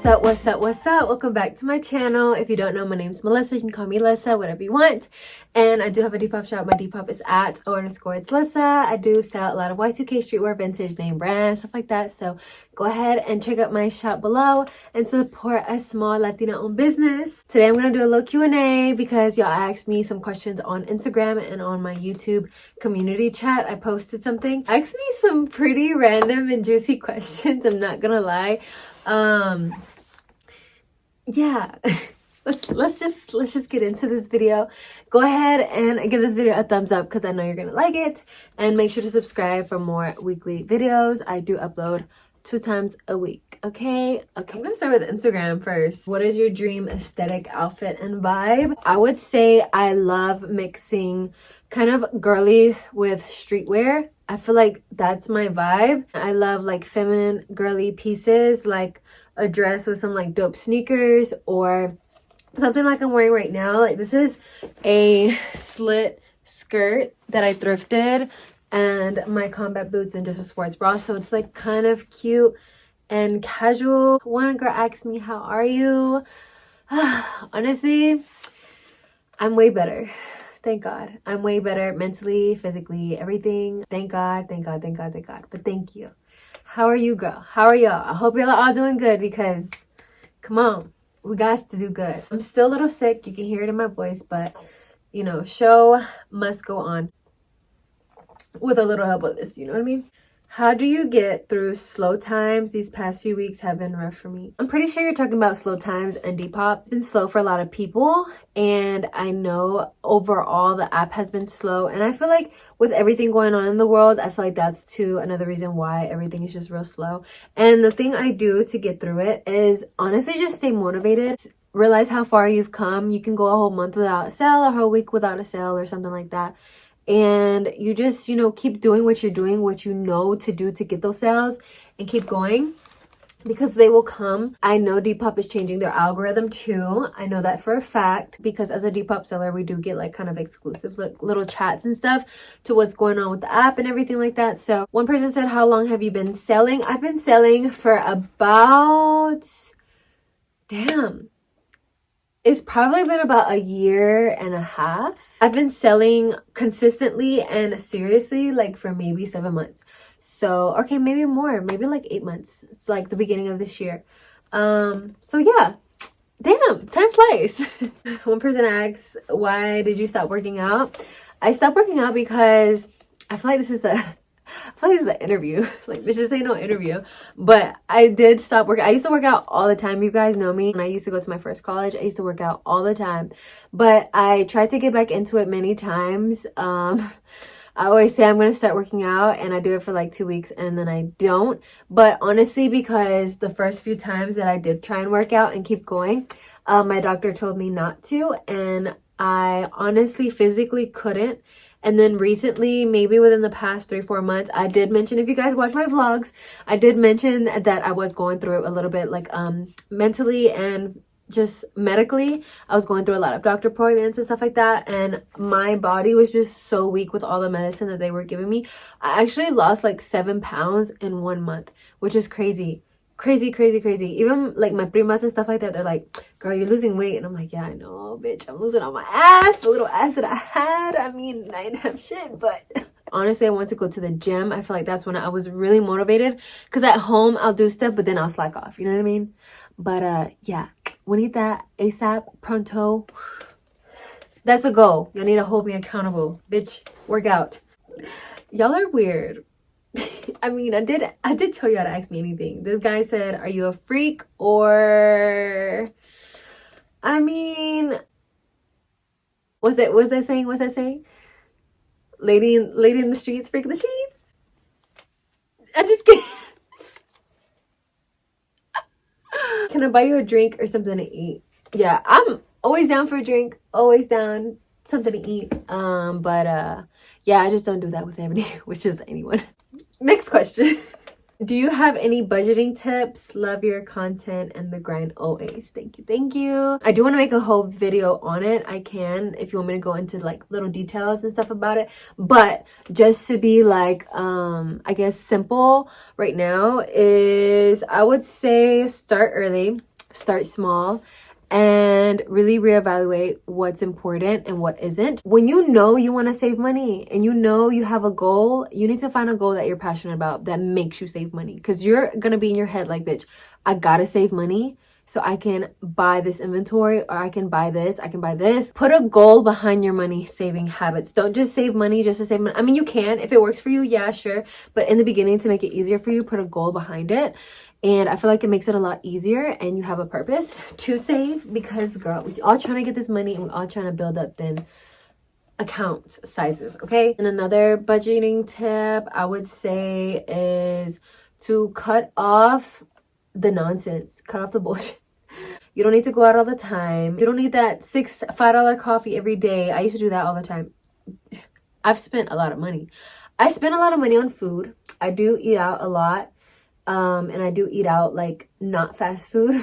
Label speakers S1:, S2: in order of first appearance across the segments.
S1: up, what's up, what's up? Welcome back to my channel. If you don't know, my name's Melissa. You can call me Lissa, whatever you want. And I do have a Depop shop. My Depop is at _it's Lissa. I do sell a lot of Y2K streetwear, vintage name brands, stuff like that. So go ahead and check out my shop below and support a small Latina owned business. Today I'm going to do a little Q&A because y'all asked me some questions on Instagram and on my YouTube community chat. I posted something. Asked me some pretty random and juicy questions. I'm not gonna lie. Yeah. let's just get into this video. Go ahead and give this video a thumbs up because I know you're gonna like it, and make sure to subscribe for more weekly videos. I do upload 2 times a week. Okay, I'm gonna start with Instagram first. What is your dream aesthetic, outfit, and vibe? I would say I love mixing kind of girly with streetwear. I feel like that's my vibe. I love like feminine girly pieces, like a dress with some like dope sneakers or something like I'm wearing right now. Like this is a slit skirt that I thrifted, and my combat boots and just a sports bra. So it's like kind of cute and casual. One girl asked me, how are you? Honestly, I'm way better. Thank God. I'm way better mentally, physically, everything. Thank God, thank God, thank God, thank God. But thank you. How are you, girl? How are y'all? I hope y'all are all doing good because, come on, we got to do good. I'm still a little sick. You can hear it in my voice, but, you know, show must go on with a little help of this. You know what I mean? How do you get through slow times? These past few weeks have been rough for me. I'm pretty sure you're talking about slow times and Depop. It's been slow for a lot of people, and I know overall the app has been slow, and I feel like with everything going on in the world, I feel like that's too another reason why everything is just real slow. And the thing I do to get through it is honestly just stay motivated. Realize how far you've come. You can go a whole month without a sale, or a whole week without a sale, or something like that. And you just, you know, keep doing what you're doing, what you know to do to get those sales, and keep going because they will come. I know Depop is changing their algorithm too. I know that for a fact because as a Depop seller, we do get like kind of exclusive little chats and stuff to what's going on with the app and everything like that. So one person said, how long have you been selling? I've been selling for about, it's probably been about 1.5 years. I've been selling consistently and seriously like for maybe 7 months. So, okay, maybe more, maybe like 8 months. It's like the beginning of this year. So yeah, damn, time flies. One person asks, why did you stop working out? I stopped working out because I feel like this is an interview. Like this just ain't no interview. But I did stop working. I used to work out all the time. You guys know me. When I used to go to my first college, I used to work out all the time. But I tried to get back into it many times. I always say I'm going to start working out, and I do it for like 2 weeks and then I don't. But honestly, because the first few times that I did try and work out and keep going, my doctor told me not to, and I honestly physically couldn't. And then recently, maybe within the past 3-4 months, I did mention, if you guys watch my vlogs, I did mention that I was going through it a little bit, like mentally and just medically. I was going through a lot of doctor appointments and stuff like that. And my body was just so weak with all the medicine that they were giving me. I actually lost like 7 pounds in 1 month, which is crazy. Crazy. Even like my primas and stuff like that, they're like, girl, you're losing weight. And I'm like, yeah, I know, bitch, I'm losing all my ass, the little ass that I had. I mean, I didn't have shit, but honestly, I want to go to the gym. I feel like that's when I was really motivated, because at home I'll do stuff, but then I'll slack off, you know what I mean? But yeah, we need that ASAP, pronto. That's the goal. Y'all need to hold me accountable, bitch. Work out. Y'all are weird. I mean, I did tell you how to ask me anything. This guy said, are you a freak? Or, I mean, what's that saying? Lady in the streets, freak in the sheets? I just can't. Can I buy you a drink or something to eat? Yeah, I'm always down for a drink, always down something to eat. Yeah, I just don't do that with anyone. Next question. Do you have any budgeting tips? Love your content and the grind always. Thank you. I do want to make a whole video on it. I can, if you want me to go into like little details and stuff about it. But just to be like, I guess simple right now is, I would say start early. start small, and really reevaluate what's important and what isn't. When you know you want to save money and you know you have a goal, you need to find a goal that you're passionate about that makes you save money, because you're gonna be in your head like, bitch, I gotta save money so I can buy this inventory, or I can buy this, I can buy this. Put a goal behind your money saving habits. Don't just save money just to save money. I mean, you can if it works for you, yeah, sure, but in the beginning, to make it easier for you, put a goal behind it. And I feel like it makes it a lot easier, and you have a purpose to save, because girl, we all trying to get this money and we all trying to build up then account sizes, okay? And another budgeting tip I would say is to cut off the nonsense, cut off the bullshit. You don't need to go out all the time. You don't need that $5 coffee every day. I used to do that all the time. I've spent a lot of money. I spend a lot of money on food. I do eat out a lot. And I do eat out, like, not fast food.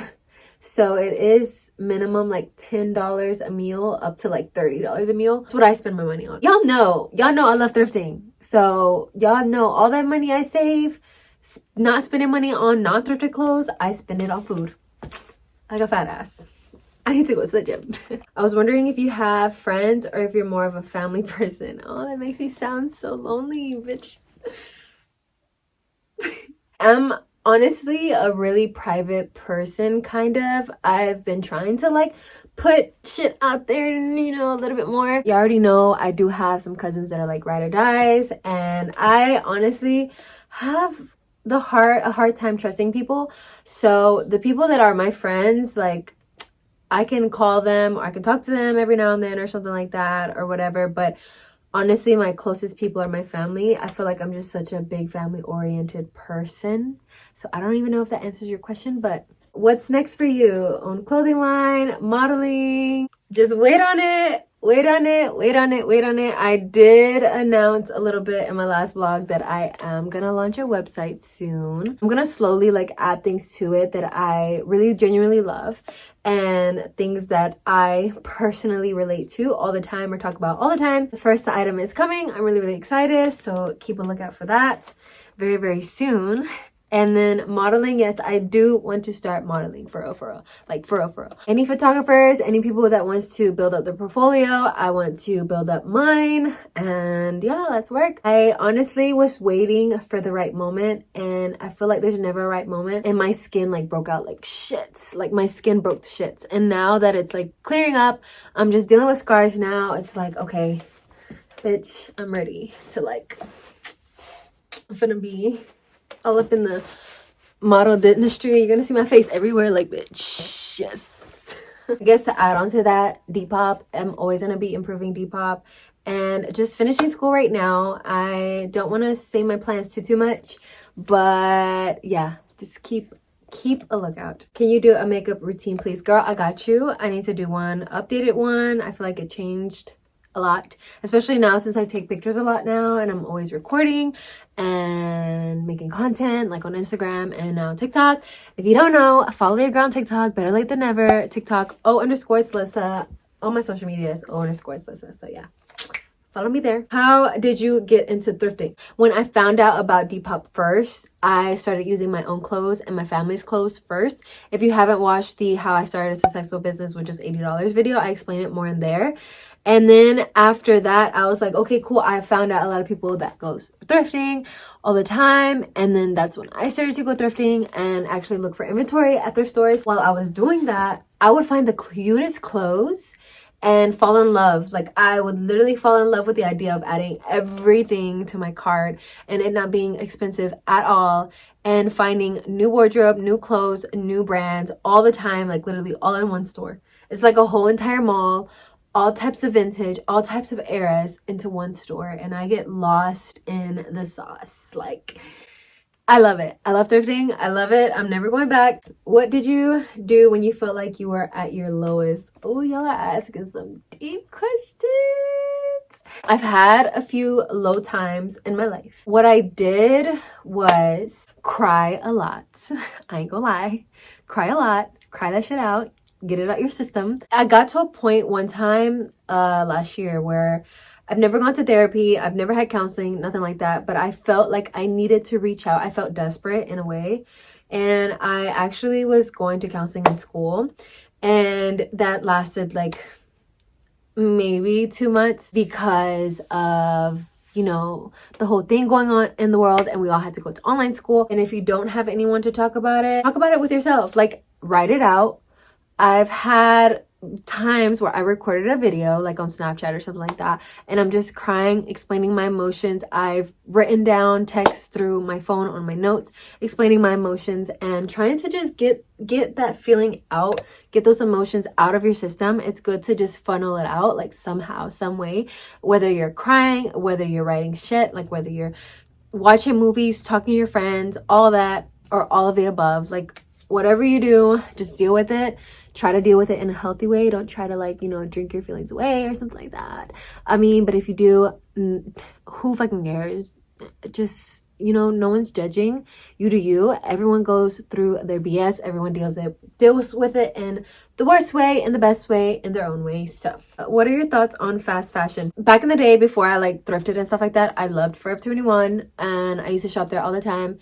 S1: So it is minimum like $10 a meal up to like $30 a meal. That's what I spend my money on. Y'all know I love thrifting. So y'all know all that money I save, not spending money on non-thrifted clothes, I spend it on food. Like a fat ass. I need to go to the gym. I was wondering if you have friends or if you're more of a family person. Oh, that makes me sound so lonely, bitch. I'm honestly a really private person, kind of. I've been trying to like put shit out there, you know, a little bit more. You already know I do have some cousins that are like ride or dies, and I honestly have a hard time trusting people. So the people that are my friends, like, I can call them or I can talk to them every now and then or something like that or whatever, but honestly, my closest people are my family. I feel like I'm just such a big family-oriented person. So I don't even know if that answers your question, but what's next for you? Own clothing line, modeling? Just wait on it. Wait on it. Wait on it. Wait on it. I did announce a little bit in my last vlog that I am going to launch a website soon. I'm going to slowly like add things to it that I really genuinely love, and things that I personally relate to all the time or talk about all the time. The first item is coming. I'm really, really excited. So keep a lookout for that very, very soon. And then modeling, yes, I do want to start modeling for real. Like for real. Any photographers, any people that wants to build up their portfolio, I want to build up mine. And yeah, let's work. I honestly was waiting for the right moment, and I feel like there's never a right moment. And my skin like broke out like shits. Like my skin broke to shits. And now that it's like clearing up, I'm just dealing with scars now. It's like, okay, bitch, I'm ready to like, I'm finna be all up in the model industry. You're gonna see my face everywhere, like, bitch, yes. I guess to add on to that, Depop, I'm always gonna be improving Depop, and just finishing school right now. I don't want to say my plans too much, but yeah, just keep a lookout. Can you do a makeup routine, please? Girl, I got you. I need to do one, updated one. I feel like it changed a lot, especially now since I take pictures a lot now, and I'm always recording and making content like on Instagram and now TikTok. If you don't know, follow your girl on TikTok, better late than never. TikTok O_Lissa. All my social media is O_Lissa. So yeah, follow me there. How did you get into thrifting? When I found out about Depop first, I started using my own clothes and my family's clothes first. If you haven't watched the How I Started a Successful Business with Just $80 video, I explain it more in there. And then after that, I was like, okay, cool. I found out a lot of people that goes thrifting all the time. And then that's when I started to go thrifting and actually look for inventory at thrift stores. While I was doing that, I would find the cutest clothes and fall in love. Like, I would literally fall in love with the idea of adding everything to my cart and it not being expensive at all, and finding new wardrobe, new clothes, new brands all the time, like literally all in one store. It's like a whole entire mall, all types of vintage, all types of eras into one store, and I get lost in the sauce. Like, I love it. I love thrifting. I love it. I'm never going back. What did you do when you felt like you were at your lowest? Oh, y'all are asking some deep questions. I've had a few low times in my life. What I did was cry a lot. I ain't gonna lie. Cry a lot. Cry that shit out. Get it out your system. I got to a point one time last year where I've never gone to therapy. I've never had counseling, nothing like that. But I felt like I needed to reach out. I felt desperate in a way. and I actually was going to counseling in school, and that lasted like maybe 2 months because of, you know, the whole thing going on in the world, and we all had to go to online school. And if you don't have anyone to talk about it with yourself. Like, write it out. I've had times where I recorded a video like on Snapchat or something like that, and I'm just crying, explaining my emotions. I've written down text through my phone on my notes, explaining my emotions and trying to just get that feeling out, get those emotions out of your system. It's good to just funnel it out like somehow, some way, whether you're crying, whether you're writing shit, like whether you're watching movies, talking to your friends, all that, or all of the above. Like, whatever you do, just deal with it. Try to deal with it in a healthy way. Don't try to, like, you know, drink your feelings away or something like that. I mean, but if you do, who fucking cares? Just, you know, no one's judging. You do you. Everyone goes through their BS. Everyone deals with it in the worst way and the best way in their own way. So what are your thoughts on fast fashion? Back in the day, before I like thrifted and stuff like that, I loved Forever 21, and I used to shop there all the time,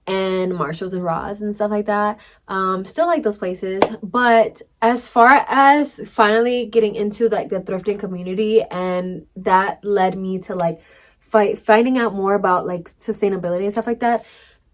S1: and Marshalls and Ross and stuff like that. Still like those places. But as far as finally getting into like the thrifting community, and that led me to like finding out more about like sustainability and stuff like that,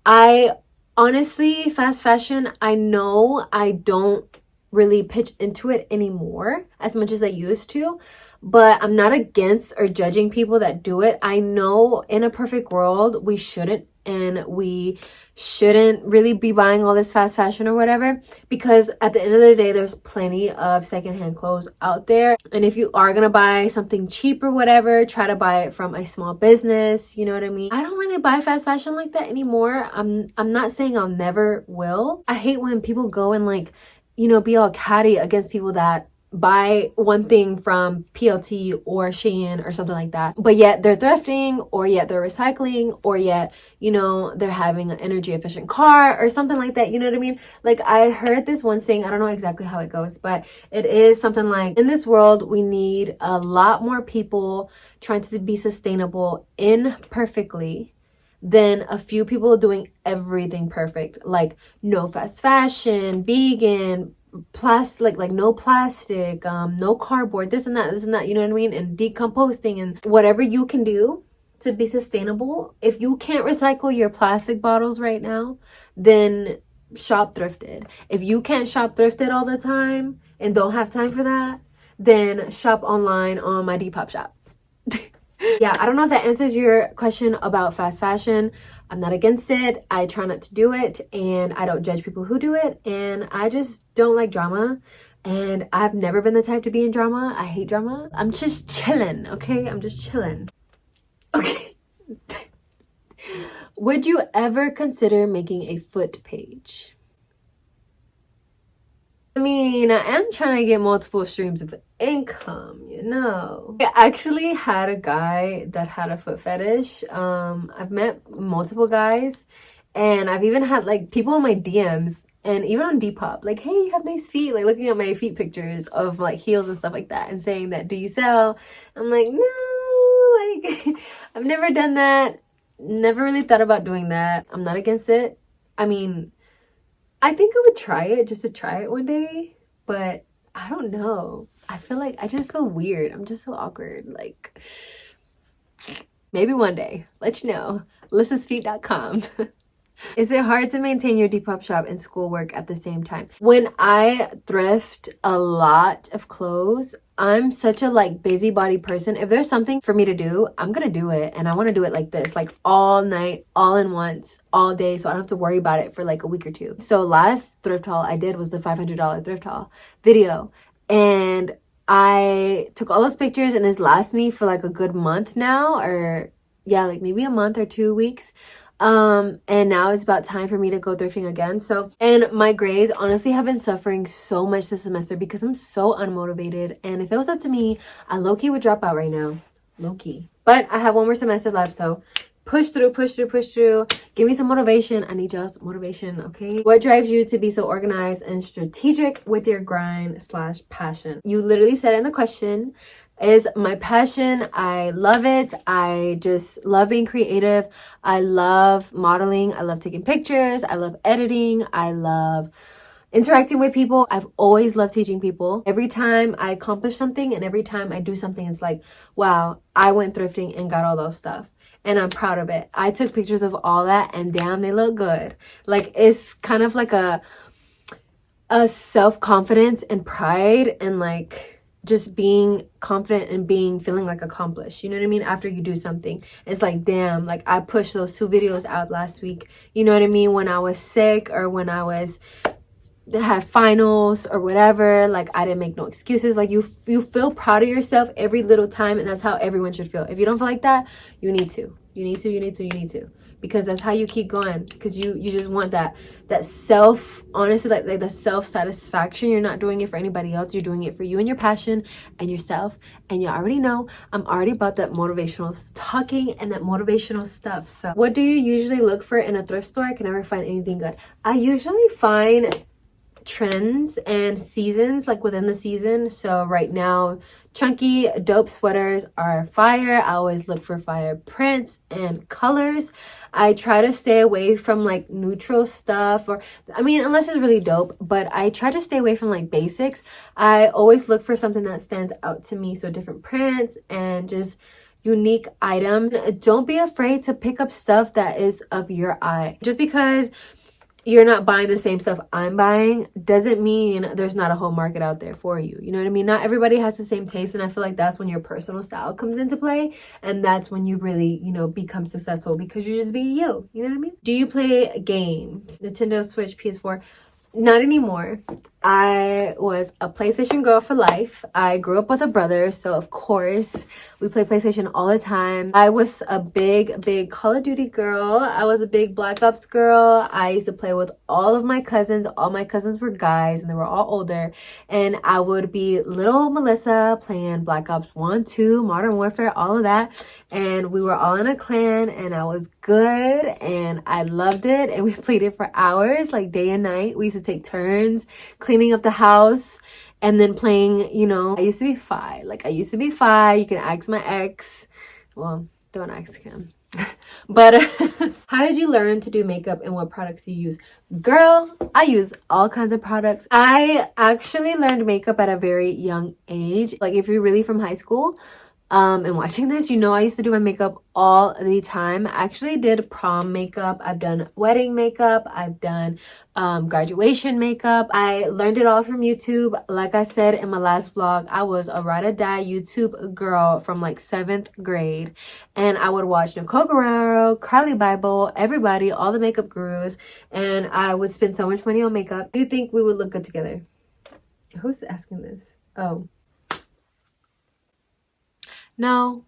S1: I honestly, fast fashion, I know I don't really pitch into it anymore as much as I used to, but I'm not against or judging people that do it. I know in a perfect world we shouldn't, and we shouldn't really be buying all this fast fashion or whatever, because at the end of the day, there's plenty of secondhand clothes out there. And if you are gonna buy something cheap or whatever, try to buy it from a small business, you know what I mean? I don't really buy fast fashion like that anymore. I'm not saying I'll never will. I hate when people go and like, you know, be all catty against people that buy one thing from PLT or Shein or something like that, but yet they're thrifting, or yet they're recycling, or yet, you know, they're having an energy efficient car or something like that. You know what I mean? Like, I heard this one saying, I don't know exactly how it goes, but it is something like, in this world we need a lot more people trying to be sustainable imperfectly than a few people doing everything perfect, like no fast fashion, vegan, plastic, like no plastic, no cardboard, this and that, you know what I mean? And decomposting, and whatever you can do to be sustainable. If you can't recycle your plastic bottles right now, then shop thrifted. If you can't shop thrifted all the time and don't have time for that, then shop online on my Depop shop. Yeah, I don't know if that answers your question about fast fashion. I'm not against it. I try not to do it, and I don't judge people who do it, and I just don't like drama, and I've never been the type to be in drama. I hate drama. I'm just chilling, okay? I'm just chilling. Okay. Would you ever consider making a foot page? I mean, I am trying to get multiple streams of income, you know. I actually had a guy that had a foot fetish. I've met multiple guys, and I've even had like people on my DMs and even on Depop, like, hey, you have nice feet, like looking at my feet pictures of like heels and stuff like that, and saying that, do you sell? I'm like, no, like I've never done that. Never really thought about doing that. I'm not against it. I mean, I think I would try it just to try it one day, but I don't know. I feel like I just feel weird. I'm just so awkward. Like, maybe one day. Let you know. lissasfeet.com. Is it hard to maintain your Depop shop and schoolwork at the same time? When I thrift a lot of clothes, I'm such a like busybody person. If there's something for me to do, I'm gonna do it, and I want to do it like this, like all night, all in once, all day, so I don't have to worry about it for like a week or two. So last thrift haul I did was the $500 thrift haul video, and I took all those pictures, and it's lasted me for like a good month now, or yeah, like maybe a month or 2 weeks. And now it's about time for me to go thrifting again. So, and my grades honestly have been suffering so much this semester because I'm so unmotivated, and if it was up to me, I low-key would drop out right now, low-key. But I have one more semester left, so push through. Give me some motivation. I need y'all's motivation, okay? What drives you to be so organized and strategic with your grind / passion? You literally said in the question is my passion. I love it. I just love being creative. I love modeling. I love taking pictures. I love editing. I love interacting with people. I've always loved teaching people. Every time I accomplish something and every time I do something, it's like, wow, I went thrifting and got all those stuff. And I'm proud of it. I took pictures of all that and damn, they look good. Like, it's kind of like a self-confidence and pride and like just being confident and feeling like accomplished, you know what I mean? After you do something, it's like, damn, like I pushed those 2 videos out last week, you know what I mean? When I was sick or when I had finals or whatever, like I didn't make no excuses. Like you feel proud of yourself every little time, and that's how everyone should feel. If you don't feel like that, you need to, because that's how you keep going, because you just want that self, honestly, like the self-satisfaction. You're not doing it for anybody else, you're doing it for you and your passion and yourself. And you already know I'm already about that motivational talking and that motivational stuff. So what do you usually look for in a thrift store? I can never find anything good. I usually find trends and seasons, like within the season. So right now, chunky dope sweaters are fire. I always look for fire prints and colors. I try to stay away from like neutral stuff, or I mean, unless it's really dope, but I try to stay away from like basics. I always look for something that stands out to me, so different prints and just unique items. Don't be afraid to pick up stuff that is of your eye. Just because you're not buying the same stuff I'm buying doesn't mean there's not a whole market out there for you. You know what I mean? Not everybody has the same taste, and I feel like that's when your personal style comes into play, and that's when you really, you know, become successful, because you're just being you. You know what I mean? Do you play games? Nintendo Switch, PS4? Not anymore. I was a PlayStation girl for life. I grew up with a brother, so of course we play PlayStation all the time. I was a big Call of Duty girl. I was a big Black Ops girl. I used to play with all of my cousins. All my cousins were guys and they were all older, and I would be little Melissa playing Black Ops 1, 2, Modern Warfare, all of that, and we were all in a clan, and I was good and I loved it, and we played it for hours, like day and night. We used to take turns cleaning up the house and then playing, you know. I used to be Fi. You can ask my ex. Well, don't ask him. But how did you learn to do makeup and what products you use? Girl, I use all kinds of products. I actually learned makeup at a very young age. Like, if you're really from high school and watching this, you know I used to do my makeup all the time. I actually did prom makeup. I've done wedding makeup. I've done graduation makeup. I learned it all from YouTube. Like I said in my last vlog, I was a ride or die YouTube girl from like 7th grade, and I would watch Nicole Guerrero, Carly Bible, everybody, all the makeup gurus, and I would spend so much money on makeup. Do you think we would look good together? Who's asking this? Oh, no.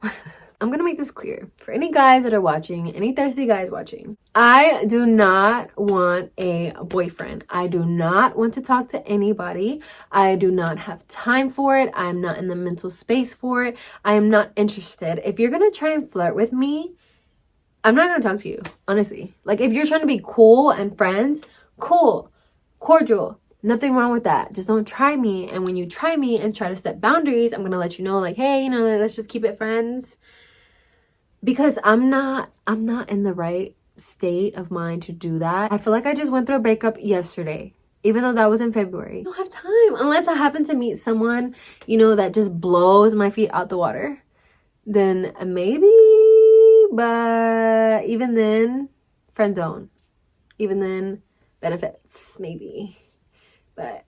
S1: I'm gonna make this clear for any guys that are watching, any thirsty guys watching. I do not want a boyfriend. I do not want to talk to anybody. I do not have time for it. I'm not in the mental space for it. I am not interested. If you're gonna try and flirt with me, I'm not gonna talk to you, honestly. Like, if you're trying to be cool and friends, cool, cordial, nothing wrong with that. Just don't try me. And when you try me and try to set boundaries, I'm gonna let you know, like, hey, you know, let's just keep it friends. Because I'm not in the right state of mind to do that. I feel like I just went through a breakup yesterday, even though that was in February. I don't have time unless I happen to meet someone, you know, that just blows my feet out the water. Then maybe, but even then, friend zone. Even then, benefits, maybe. But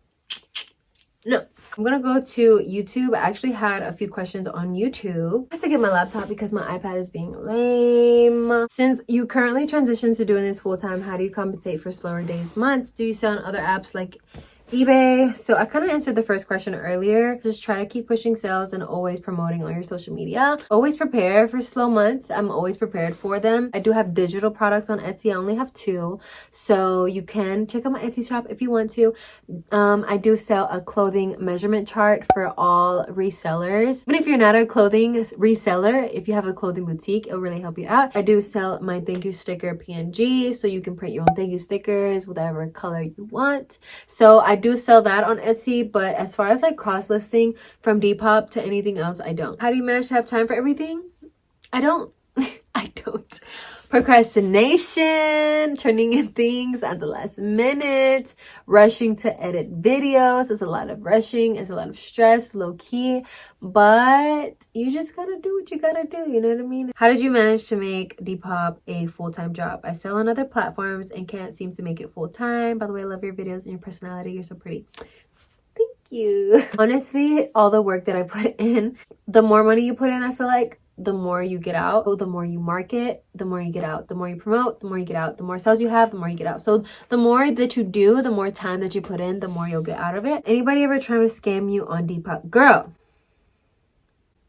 S1: no. I'm gonna go to YouTube. I actually had a few questions on YouTube. I had to get my laptop because my iPad is being lame. Since you currently transitioned to doing this full-time, how do you compensate for slower days, months? Do you sell on other apps like eBay? So I kind of answered the first question earlier. Just try to keep pushing sales and always promoting on your social media. Always prepare for slow months. I'm always prepared for them. I do have digital products on Etsy. I only have 2, so you can check out my Etsy shop if you want to. I do sell a clothing measurement chart for all resellers. Even if you're not a clothing reseller, if you have a clothing boutique, it'll really help you out. I do sell my thank you sticker PNG, so you can print your own thank you stickers, whatever color you want. So I do sell that on Etsy, but as far as like cross-listing from Depop to anything else, I don't. How do you manage to have time for everything? I don't. I don't. Procrastination, turning in things at the last minute, rushing to edit videos. It's a lot of rushing. It's a lot of stress, low key, but you just gotta do what you gotta do. You know what I mean? How did you manage to make Depop a full-time job? I sell on other platforms and can't seem to make it full-time. By the way, I love your videos and your personality. You're so pretty. Thank you. Honestly, all the work that I put in, the more money you put in, I feel like the more you get out. So the more you market, the more you get out. The more you promote, the more you get out. The more sales you have, the more you get out. So the more that you do, the more time that you put in, the more you'll get out of it. Anybody ever trying to scam you on Depop? Girl,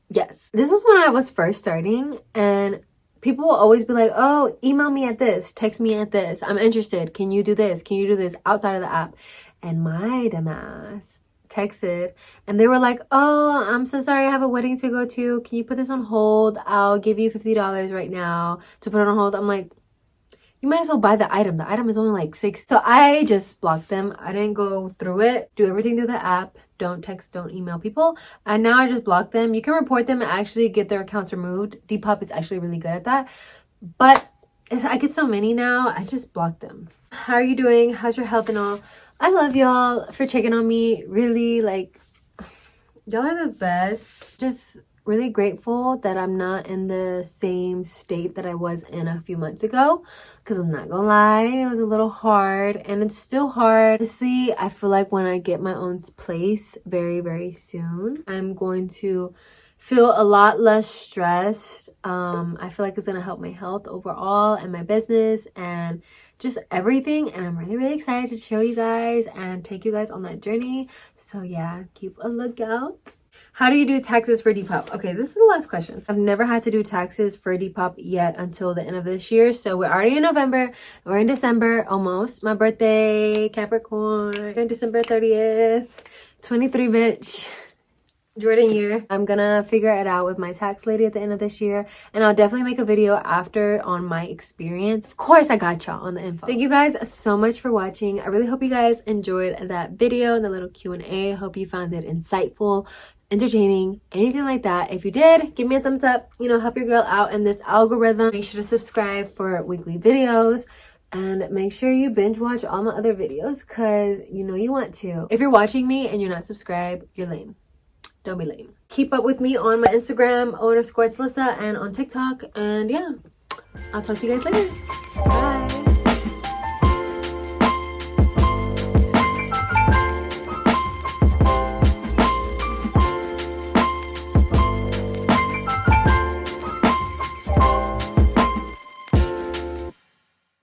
S1: yes. This was when I was first starting, and people will always be like, oh, email me at this, text me at this, I'm interested, can you do this, can you do this outside of the app? And my dumbass texted and they were like, oh, I'm so sorry, I have a wedding to go to, can you put this on hold? I'll give you $50 right now to put it on hold. I'm like, you might as well buy the item. The item is only like $6. So I just blocked them. I didn't go through it. Do everything through the app. Don't text, don't email people. And now I just block them. You can report them and actually get their accounts removed. Depop is actually really good at that. But I get so many now, I just block them. How are you doing? How's your health and all? I love y'all for checking on me. Really, like, y'all are the best. Just really grateful that I'm not in the same state that I was in a few months ago, because I'm not gonna lie, it was a little hard and it's still hard. Honestly, I feel like when I get my own place very, very soon, I'm going to feel a lot less stressed. I feel like it's gonna help my health overall and my business and just everything, and I'm really, really excited to show you guys and take you guys on that journey. So yeah, keep a lookout. How do you do taxes for Depop? Okay, this is the last question. I've never had to do taxes for Depop yet until the end of this year. So we're already in November. We're in December almost. My birthday, Capricorn, December 30th. 23, bitch. Jordan year. I'm gonna figure it out with my tax lady at the end of this year, and I'll definitely make a video after on my experience. Of course, I got y'all on the info. Thank you guys so much for watching. I really hope you guys enjoyed that video, the little Q&A. Hope you found it insightful, entertaining, anything like that. If you did, give me a thumbs up, you know, help your girl out in this algorithm. Make sure to subscribe for weekly videos, and make sure you binge watch all my other videos, because you know you want to. If you're watching me and you're not subscribed, you're lame. Don't be lame. Keep up with me on my Instagram, _Celissa, and on TikTok. And yeah, I'll talk to you guys later. Bye.